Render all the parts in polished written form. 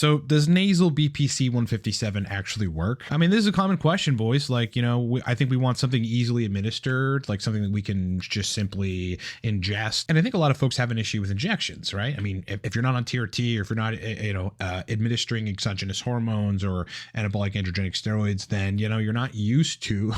So does nasal BPC-157 actually work? I mean, this is a common question, boys. Like, I think we want something easily administered, like something that we can just simply ingest. And I think a lot of folks have an issue with injections, right? I mean, if you're not on TRT, or if you're not, administering exogenous hormones or anabolic androgenic steroids, then, you're not used to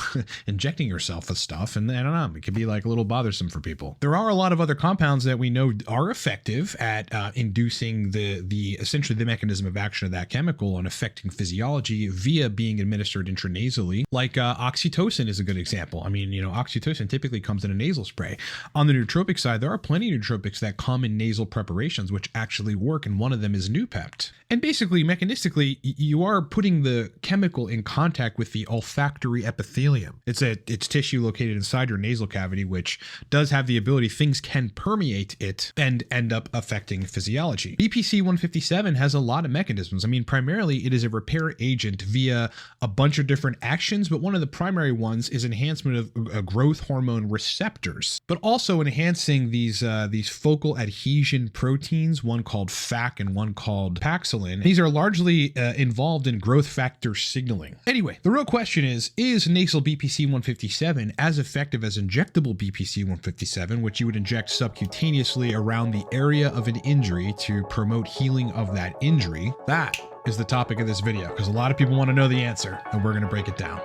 injecting yourself with stuff. And I don't know, it can be like a little bothersome for people. There are a lot of other compounds that we know are effective at inducing essentially the mechanism of action of that chemical and affecting physiology via being administered intranasally. Like oxytocin is a good example. I mean, oxytocin typically comes in a nasal spray. On the nootropic side, there are plenty of nootropics that come in nasal preparations, which actually work, and one of them is Noopept. And basically, mechanistically, you are putting the chemical in contact with the olfactory epithelium. It's tissue located inside your nasal cavity, which does have the ability, things can permeate it and end up affecting physiology. BPC-157 has a lot of mechanisms. I mean, primarily it is a repair agent via a bunch of different actions, but one of the primary ones is enhancement of growth hormone receptors, but also enhancing these focal adhesion proteins, one called FAC and one called Paxilin. These are largely involved in growth factor signaling. Anyway, the real question is nasal BPC-157 as effective as injectable BPC-157, which you would inject subcutaneously around the area of an injury to promote healing of that injury? That is the topic of this video, because a lot of people want to know the answer, and we're going to break it down.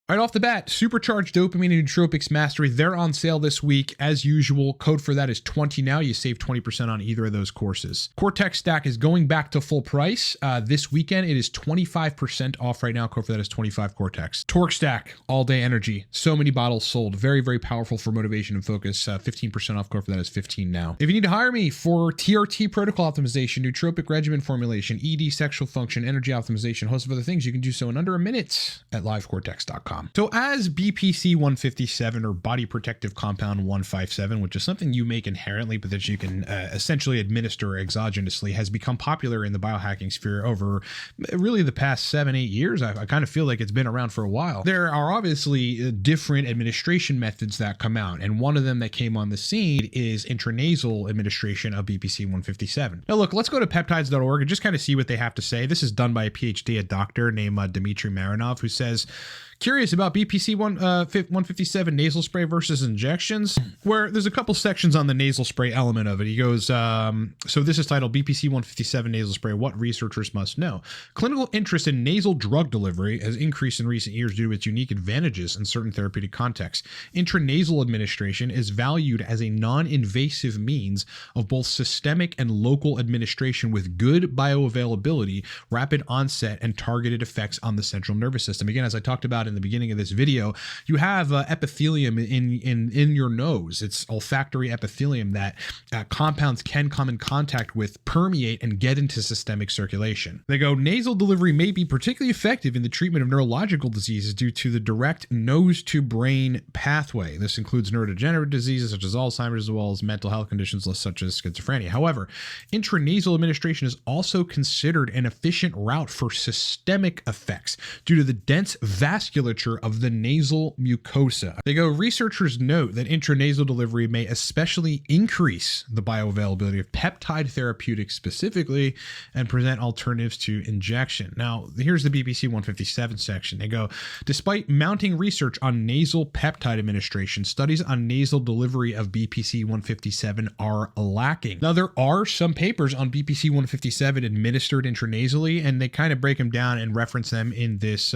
Right off the bat, Supercharged Dopamine and Nootropics Mastery, they're on sale this week. As usual, code for that is 20 now. You save 20% on either of those courses. Cortex Stack is going back to full price. This weekend, it is 25% off right now. Code for that is 25 Cortex. Torque Stack, all day energy. So many bottles sold. Very, very powerful for motivation and focus. 15% off. Code for that is 15 now. If you need to hire me for TRT protocol optimization, nootropic regimen formulation, ED sexual function, energy optimization, host of other things, you can do so in under a minute at livecortex.com. So as BPC-157, or body protective compound 157, which is something you make inherently but that you can essentially administer exogenously, has become popular in the biohacking sphere over really the past 7-8 years. I kind of feel like it's been around for a while. There are obviously different administration methods that come out, and one of them that came on the scene is intranasal administration of BPC-157. Now look, let's go to peptides.org and just kind of see what they have to say. This is done by a PhD, a doctor named Dmitry Marinov, who says, curious about BPC-157 nasal spray versus injections, where there's a couple sections on the nasal spray element of it. He goes, so this is titled BPC-157 nasal spray, what researchers must know. Clinical interest in nasal drug delivery has increased in recent years due to its unique advantages in certain therapeutic contexts. Intranasal administration is valued as a non-invasive means of both systemic and local administration with good bioavailability, rapid onset, and targeted effects on the central nervous system. Again, as I talked about in the beginning of this video, you have epithelium in your nose. It's olfactory epithelium that compounds can come in contact with, permeate, and get into systemic circulation. They go, nasal delivery may be particularly effective in the treatment of neurological diseases due to the direct nose to brain pathway. This includes neurodegenerative diseases such as Alzheimer's, as well as mental health conditions such as schizophrenia. However, intranasal administration is also considered an efficient route for systemic effects due to the dense vasculature of the nasal mucosa. They go, researchers note that intranasal delivery may especially increase the bioavailability of peptide therapeutics specifically and present alternatives to injection. Now, here's the BPC-157 section. They go, despite mounting research on nasal peptide administration, studies on nasal delivery of BPC-157 are lacking. Now, there are some papers on BPC-157 administered intranasally, and they kind of break them down and reference them in this,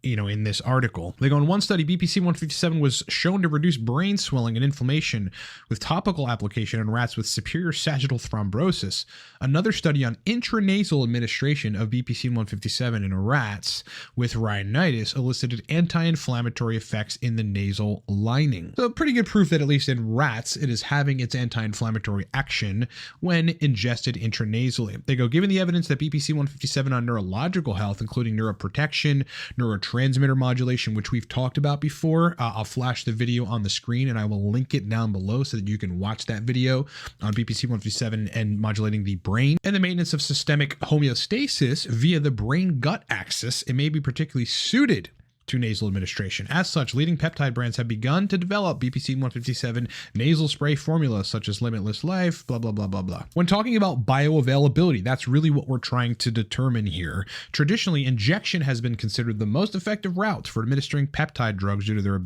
in this article. They go, in one study, BPC-157 was shown to reduce brain swelling and inflammation with topical application in rats with superior sagittal thrombosis. Another study on intranasal administration of BPC-157 in rats with rhinitis elicited anti-inflammatory effects in the nasal lining. So pretty good proof that at least in rats, it is having its anti-inflammatory action when ingested intranasally. They go, given the evidence that BPC-157 on neurological health, including neuroprotection, neurotransmitter neurotransmitter modulation, which we've talked about before. I'll flash the video on the screen and I will link it down below so that you can watch that video on BPC-157 and modulating the brain. And the maintenance of systemic homeostasis via the brain-gut axis. It may be particularly suited to nasal administration. As such, leading peptide brands have begun to develop BPC-157 nasal spray formulas such as Limitless Life, blah, blah, blah, blah, blah. When talking about bioavailability, that's really what we're trying to determine here. Traditionally, injection has been considered the most effective route for administering peptide drugs due to their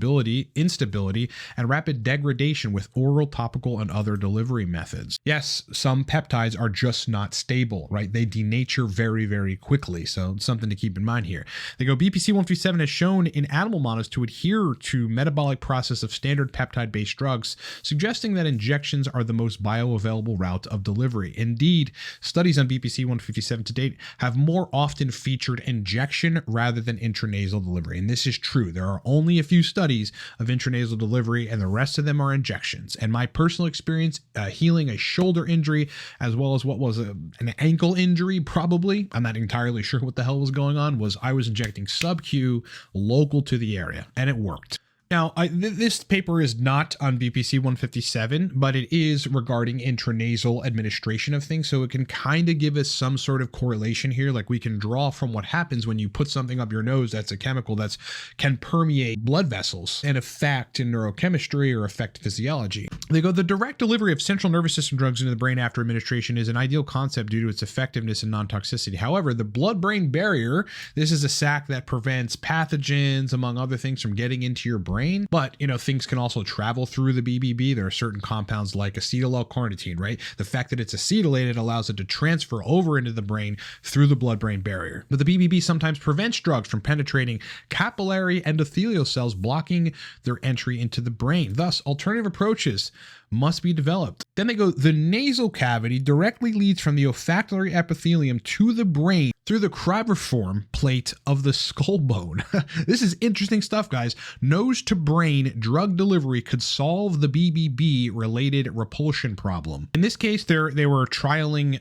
instability, and rapid degradation with oral, topical, and other delivery methods. Yes, some peptides are just not stable, right? They denature very, very quickly. So something to keep in mind here. They go, BPC-157 has shown in animal models to adhere to metabolic process of standard peptide-based drugs, suggesting that injections are the most bioavailable route of delivery. Indeed, studies on BPC-157 to date have more often featured injection rather than intranasal delivery. And this is true. There are only a few studies of intranasal delivery and the rest of them are injections. And my personal experience healing a shoulder injury, as well as what was an ankle injury, probably, I'm not entirely sure what the hell was going on, was I was injecting sub-Q local to the area, and it worked. Now, this paper is not on BPC-157, but it is regarding intranasal administration of things, so it can kind of give us some sort of correlation here. Like we can draw from what happens when you put something up your nose that's a chemical that can permeate blood vessels and affect in neurochemistry or affect physiology. They go, the direct delivery of central nervous system drugs into the brain after administration is an ideal concept due to its effectiveness and non-toxicity. However, the blood-brain barrier, this is a sac that prevents pathogens, among other things, from getting into your brain. But, things can also travel through the BBB. There are certain compounds like acetyl-L-carnitine, right? The fact that it's acetylated allows it to transfer over into the brain through the blood-brain barrier. But the BBB sometimes prevents drugs from penetrating capillary endothelial cells, blocking their entry into the brain. Thus, alternative approaches must be developed. Then they go, the nasal cavity directly leads from the olfactory epithelium to the brain through the cribriform plate of the skull bone. This is interesting stuff, guys. Nose to brain drug delivery could solve the BBB related repulsion problem. In this case, they were trialing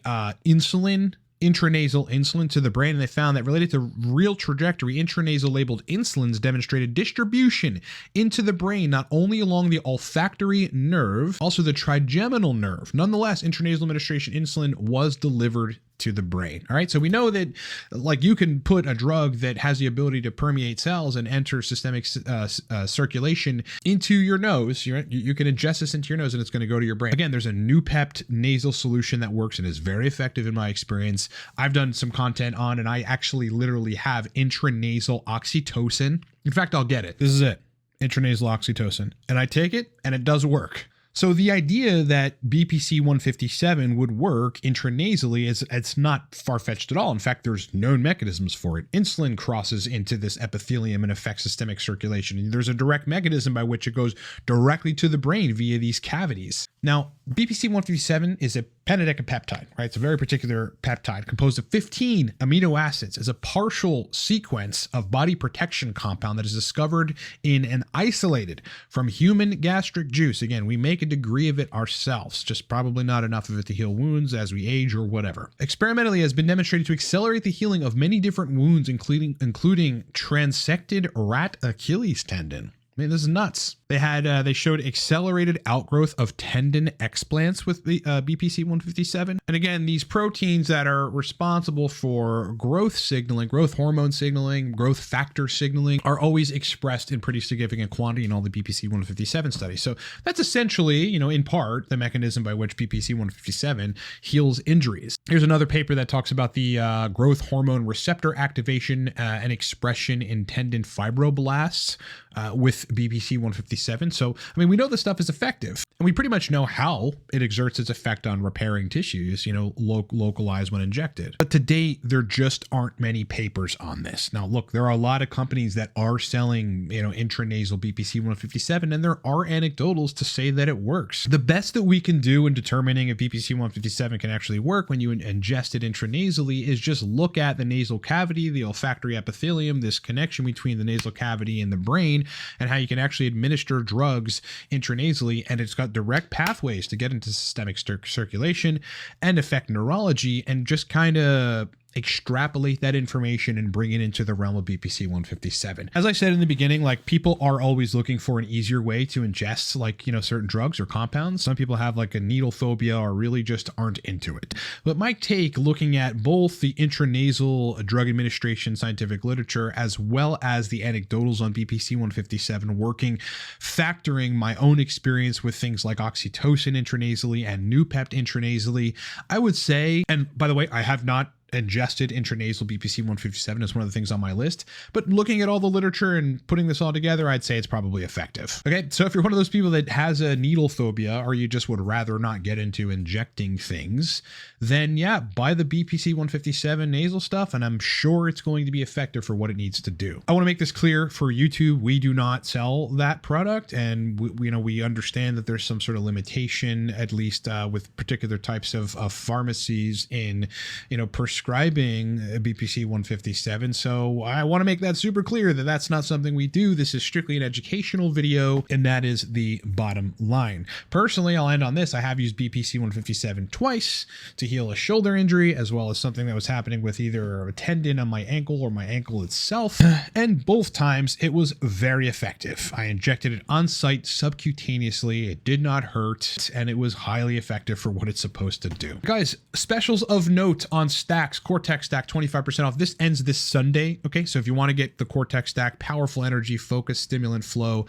intranasal insulin to the brain, and they found that related to real trajectory, intranasal labeled insulins demonstrated distribution into the brain, not only along the olfactory nerve, also the trigeminal nerve. Nonetheless, intranasal administration insulin was delivered to the brain. All right. So we know that like you can put a drug that has the ability to permeate cells and enter systemic circulation into your nose. You can ingest this into your nose and it's going to go to your brain. Again, there's a Noopept nasal solution that works and is very effective in my experience. I've done some content on, and I actually literally have intranasal oxytocin. In fact, I'll get it. This is it. Intranasal oxytocin. And I take it and it does work. So the idea that BPC-157 would work intranasally it's not far-fetched at all. In fact, there's known mechanisms for it. Insulin crosses into this epithelium and affects systemic circulation. And there's a direct mechanism by which it goes directly to the brain via these cavities. Now, BPC-157 is a pentadecapeptide, right? It's a very particular peptide composed of 15 amino acids as a partial sequence of body protection compound that is discovered in and isolated from human gastric juice. Again, we make a degree of it ourselves, just probably not enough of it to heal wounds as we age or whatever. Experimentally, it has been demonstrated to accelerate the healing of many different wounds, including transected rat Achilles tendon. I mean, this is nuts. They showed accelerated outgrowth of tendon explants with the BPC-157. And again, these proteins that are responsible for growth signaling, growth hormone signaling, growth factor signaling are always expressed in pretty significant quantity in all the BPC-157 studies. So that's essentially, in part, the mechanism by which BPC-157 heals injuries. Here's another paper that talks about the growth hormone receptor activation and expression in tendon fibroblasts with BPC-157. So, we know this stuff is effective, and we pretty much know how it exerts its effect on repairing tissues, localized when injected. But to date, there just aren't many papers on this. Now, look, there are a lot of companies that are selling, intranasal BPC-157, and there are anecdotals to say that it works. The best that we can do in determining if BPC-157 can actually work when you ingest it intranasally is just look at the nasal cavity, the olfactory epithelium, this connection between the nasal cavity and the brain, and how you can actually administer drugs intranasally, and it's got direct pathways to get into systemic circulation and affect neurology, and just kind of extrapolate that information and bring it into the realm of BPC-157. As I said in the beginning, like people are always looking for an easier way to ingest like, certain drugs or compounds. Some people have like a needle phobia or really just aren't into it. But my take, looking at both the intranasal drug administration scientific literature as well as the anecdotals on BPC-157 working, factoring my own experience with things like oxytocin intranasally and Noopept intranasally, I would say, and by the way, I have not ingested intranasal BPC-157 is one of the things on my list, but looking at all the literature and putting this all together, I'd say it's probably effective. Okay, so if you're one of those people that has a needle phobia or you just would rather not get into injecting things, then yeah, buy the BPC-157 nasal stuff, and I'm sure it's going to be effective for what it needs to do. I want to make this clear for YouTube, we do not sell that product, and we understand that there's some sort of limitation, at least with particular types of pharmacies in prescribing BPC-157. So I want to make that super clear that that's not something we do. This is strictly an educational video, and that is the bottom line. Personally, I'll end on this. I have used BPC-157 twice to heal a shoulder injury, as well as something that was happening with either a tendon on my ankle or my ankle itself. And both times it was very effective. I injected it on site subcutaneously. It did not hurt, and it was highly effective for what it's supposed to do. Guys, specials of note on stacks. Cortex stack 25% off. This ends this Sunday. Okay, so if you want to get the Cortex stack, powerful energy, focus, stimulant, flow,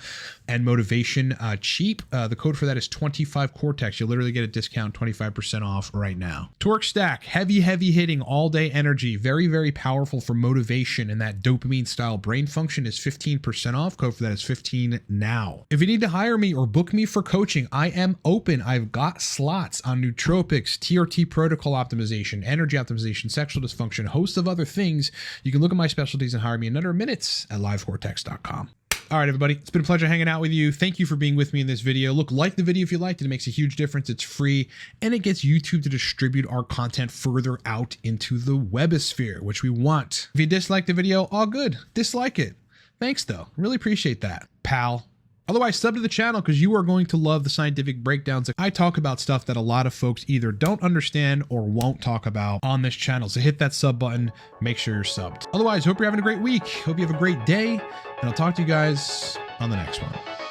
and motivation cheap, the code for that is 25 Cortex. You'll literally get a discount, 25% off right now. Torque stack, heavy hitting, all day energy, very, very powerful for motivation, and that dopamine style brain function is 15% off. Code for that is 15 now. If you need to hire me or book me for coaching, I am open. I've got slots on nootropics, TRT protocol optimization, energy optimization, sexual dysfunction, host of other things. You can look at my specialties and hire me in under minutes at livecortex.com. All right, everybody, it's been a pleasure hanging out with you. Thank you for being with me in this video. Look, like the video if you liked it. It makes a huge difference. It's free, and it gets YouTube to distribute our content further out into the webosphere, which we want. If you dislike the video, all good. Dislike it. Thanks, though. Really appreciate that, pal. Otherwise, sub to the channel because you are going to love the scientific breakdowns. I talk about stuff that a lot of folks either don't understand or won't talk about on this channel. So hit that sub button, make sure you're subbed. Otherwise, hope you're having a great week. Hope you have a great day, and I'll talk to you guys on the next one.